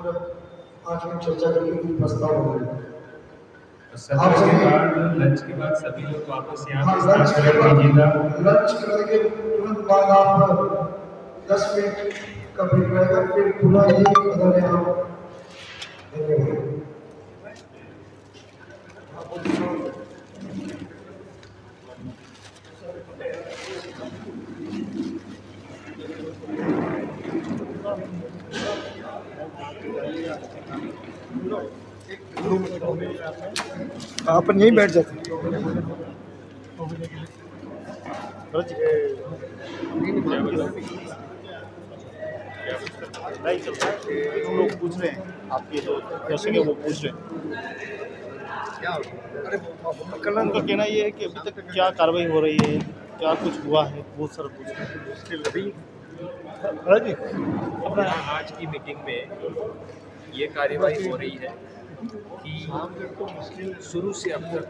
पूरा 5 मिनट चर्चा करके कोई प्रस्ताव हो गया। सत्र के बाद लंच के बाद सभी लोग वापस यहाँ हाँ, पे लंच स्टार्ट कर दीजिएगा। करने के तुरंत बाद आप 10 मिनट का ब्रेक रहेगा, फिर पुनः ये सदन में आप धन्यवाद। अपन यहीं बैठ जाते हैं। नहीं चलता है, कुछ लोग पूछ रहे हैं आपके जो क्वेश्चन है वो पूछ रहे हैं। उनका कहना ये है कि अभी तक क्या कार्रवाई हो रही है, क्या कुछ हुआ है, बहुत सारा पूछ रहे हैं। आज की मीटिंग में ये कार्यवाही हो रही है कि शुरू से अब तक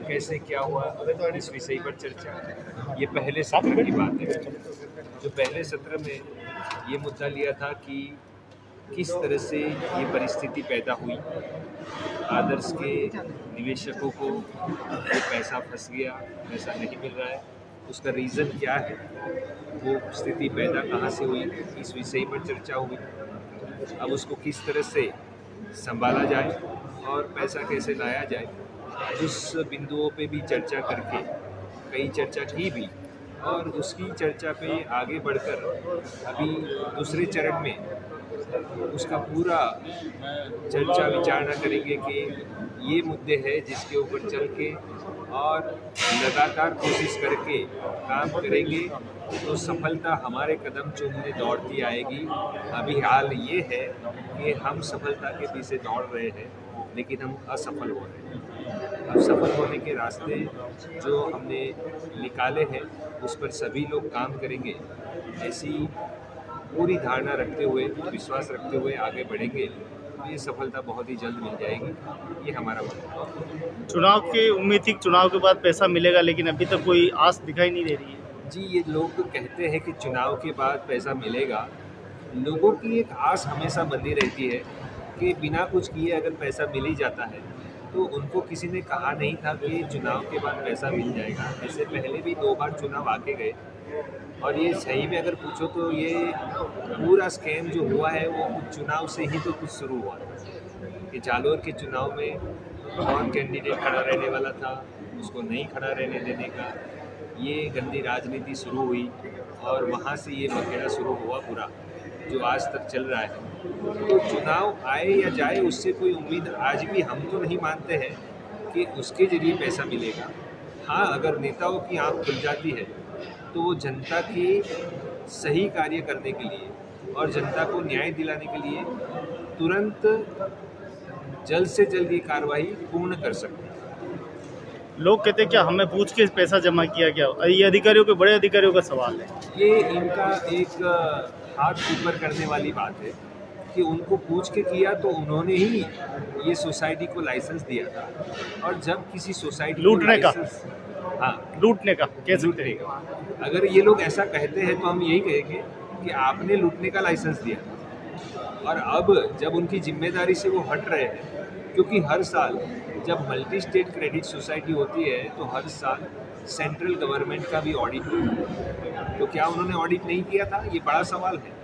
कैसे क्या हुआ इस विषय पर चर्चा। ये पहले सत्र की बात है। जो पहले सत्र में ये मुद्दा लिया था कि किस तरह से ये परिस्थिति पैदा हुई, आदर्श के निवेशकों को ये पैसा फंस गया, पैसा नहीं मिल रहा है, उसका रीज़न क्या है, वो स्थिति पैदा कहाँ से हुई, इस विषय पर चर्चा हुई। अब उसको किस तरह से संभाला जाए और पैसा कैसे लाया जाए, उस बिंदुओं पे भी चर्चा करके कई चर्चा की भी, और उसकी चर्चा पे आगे बढ़कर अभी दूसरे चरण में उसका पूरा चर्चा विचारणा करेंगे कि ये मुद्दे हैं जिसके ऊपर चल के और लगातार कोशिश करके काम करेंगे तो सफलता हमारे कदम चूमने दौड़ती आएगी। अभी हाल ये है कि हम सफलता के पीछे दौड़ रहे हैं लेकिन हम असफल हो रहे हैं। अब सफल होने के रास्ते जो हमने निकाले हैं उस पर सभी लोग काम करेंगे, ऐसी पूरी धारणा रखते हुए, विश्वास रखते हुए आगे बढ़ेंगे तो ये सफलता बहुत ही जल्द मिल जाएगी। ये हमारा मानना है। चुनाव की उम्मीद थी, चुनाव के बाद पैसा मिलेगा, लेकिन अभी तक कोई आस दिखाई नहीं दे रही है। जी, ये लोग तो कहते हैं कि चुनाव के बाद पैसा मिलेगा। लोगों की एक आस हमेशा बंधी रहती है कि बिना कुछ किए अगर पैसा मिल ही जाता है तो उनको किसी ने कहा नहीं था कि चुनाव के बाद पैसा मिल जाएगा। ऐसे पहले भी 2 बार चुनाव आके गए और ये सही में अगर पूछो तो ये पूरा स्कैम जो हुआ है वो कुछ चुनाव से ही तो कुछ शुरू हुआ कि जालोर के चुनाव में कौन कैंडिडेट खड़ा रहने वाला था उसको नहीं खड़ा रहने देने का, ये गंदी राजनीति शुरू हुई और वहाँ से ये बखेड़ा शुरू हुआ पूरा जो आज तक चल रहा है। तो चुनाव आए या जाए उससे कोई उम्मीद आज भी हम तो नहीं मानते हैं कि उसके जरिए पैसा मिलेगा। हाँ, अगर नेताओं की आँख खुल जाती है तो वो जनता की सही कार्य करने के लिए और जनता को न्याय दिलाने के लिए तुरंत जल्द से जल्द ये कार्रवाई पूर्ण कर सकते हैं। लोग कहते हैं क्या हमें पूछ के पैसा जमा किया गया, ये अधिकारियों के, बड़े अधिकारियों का सवाल है। ये इनका एक हाथ ऊपर करने वाली बात है कि उनको पूछ के किया तो उन्होंने ही ये सोसाइटी को लाइसेंस दिया था, और जब किसी सोसाइटी लूटने का, हाँ, लूटने का कैसे लूटने का, अगर ये लोग ऐसा कहते हैं तो हम यही कहेंगे कि आपने लूटने का लाइसेंस दिया था और अब जब उनकी जिम्मेदारी से वो हट रहे हैं, क्योंकि हर साल जब मल्टी स्टेट क्रेडिट सोसाइटी होती है तो हर साल सेंट्रल गवर्नमेंट का भी ऑडिट होता है, तो क्या उन्होंने ऑडिट नहीं किया था? ये बड़ा सवाल है।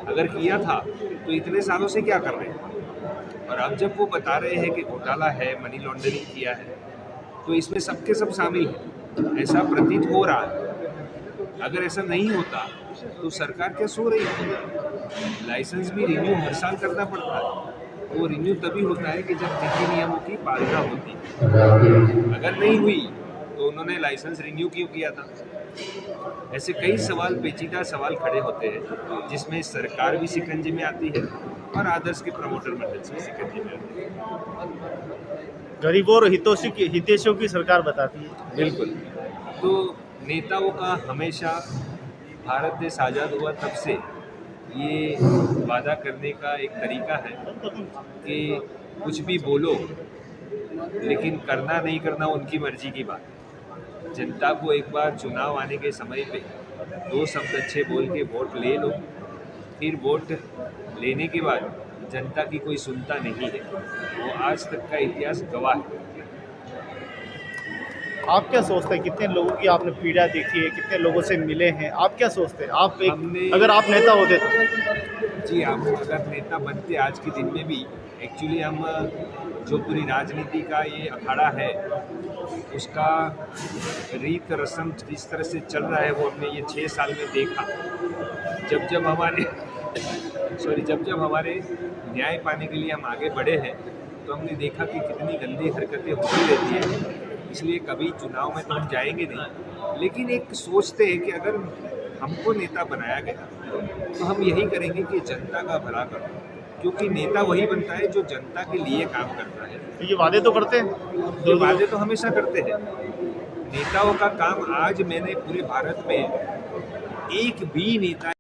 अगर किया था तो इतने सालों से क्या कर रहे हैं? और अब जब वो बता रहे हैं कि घोटाला है, मनी लॉन्ड्रिंग किया है, तो इसमें सबके सब शामिल हैं, ऐसा प्रतीत हो रहा है। अगर ऐसा नहीं होता तो सरकार क्या सो रही है? लाइसेंस भी रिन्यू हर साल करना पड़ता है, वो रिन्यू तभी होता है कि जब नीति नियमों की पालना होती है। अगर नहीं हुई तो उन्होंने लाइसेंस रिन्यू क्यों किया था? ऐसे कई सवाल, पेचीदा सवाल खड़े होते हैं जिसमें सरकार भी शिकंजे में आती है और आदर्श के प्रमोटर मंडल भी शिकंजे में आते हैं। गरीबों और हितैषियों की सरकार बताती है। बिल्कुल। तो नेताओं का हमेशा, भारत देश आज़ाद हुआ तब से ये वादा करने का एक तरीका है कि कुछ भी बोलो लेकिन करना नहीं करना उनकी मर्जी की बात है। जनता को एक बार चुनाव आने के समय पे 2 शब्द अच्छे बोल के वोट ले लो, फिर वोट लेने के बाद जनता की कोई सुनता नहीं है। वो आज तक का इतिहास गवाह है। आप क्या सोचते हैं, कितने लोगों की आपने पीड़ा देखी है, कितने लोगों से मिले हैं, आप क्या सोचते हैं, आप एक अगर आप नेता होते तो? जी, हम अगर नेता बनते आज के दिन में भी, एक्चुअली हम जो पूरी राजनीति का ये अखाड़ा है उसका रीत रस्म जिस तरह से चल रहा है वो हमने ये 6 साल में देखा। जब जब हमारे न्याय पाने के लिए हम आगे बढ़े हैं तो हमने देखा कि कितनी गंदी हरकतें होती रहती हैं। इसलिए कभी चुनाव में तो हम जाएंगे नहीं, लेकिन एक सोचते हैं कि अगर हमको नेता बनाया गया तो हम यही करेंगे कि जनता का भला करो, क्योंकि नेता वही बनता है जो जनता के लिए काम करता है। ये वादे तो करते हैं, ये वादे तो हमेशा करते हैं। नेताओं का काम, आज मैंने पूरे भारत में एक भी नेता